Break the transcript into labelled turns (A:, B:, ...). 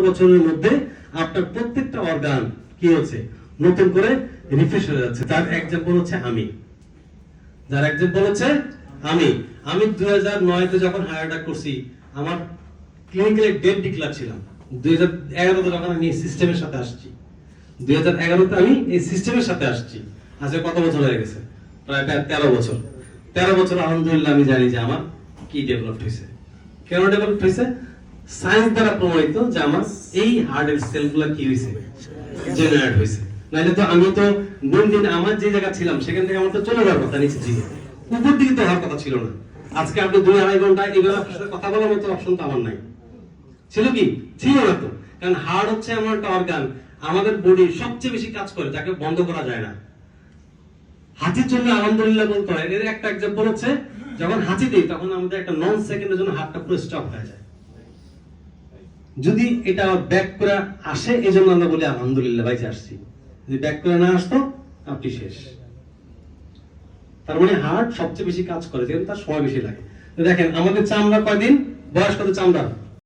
A: বছরের মধ্যে আপনার প্রত্যেকটা অর্গান কি হচ্ছে নতুন করে রিফ্রেশ হয়ে যাচ্ছে। তার এক্সাম্পল হচ্ছে আমি, যার এক্সাম্পল হচ্ছে আমি 2009 তে যখন হার্ট অ্যাটাক করছি, আমার ক্লিনিক্যালি ডেড ডিক্লার ছিলাম। 2011 তে যখন আমি সিস্টেমের সাথে আসছি, 2011 তে আমি এই সিস্টেমের সাথে আসছি। আজকে কত বছর হয়ে গেছে? প্রায় 13 বছর। 13 বছর আলহামদুলিল্লাহ আমি জানি যে আমার কি ডেভেলপ হয়েছে। কেন ডেভেলপ হয়েছে? সায়েন্স দ্বারা প্রমাণিত যে আমার এই হার্টের সেলগুলো কি হয়েছে, জেনারেট হয়েছে। নাইলে তো আমি তো দিন আমার যে জায়গা ছিলাম সেখান থেকে আমার তো চলে যাওয়ার কথা, নিচে দিকে উপর দিকে তো হওয়ার কথা ছিল না। আজকে আপনি 2-2.5 ঘন্টা এগুলো কথা বলার মতো অপশন তো আমার নাই। ছিল কি? ছিল না তো। কারণ হার্ট হচ্ছে এমন একটা অর্গান, আমাদের বডির সবচেয়ে বেশি কাজ করে, যাকে বন্ধ করা যায় না। হাঁচির জন্য আলহামদুলিল্লাহ বলতে হয়। এর একটা এক্সাম্পল হচ্ছে, যখন হাঁচি দিই তখন আমাদের একটা নন সেকেন্ডের জন্য হার্টটা পুরো স্টপ হয়ে যায়। যদি এটা ব্যাক করে আসে, এই জন্য আমরা বলি আলহামদুলিল্লাহ বাইচে আসছি। যদি ব্যাক করে না আসতো, আপনি শেষ। তার মানে হার্ট সবচেয়ে বেশি কাজ করে, যেহেতু তার সময় বেশি লাগে। দেখেন আমাদের চামড়া কয়দিন, বয়স কত চামড়া?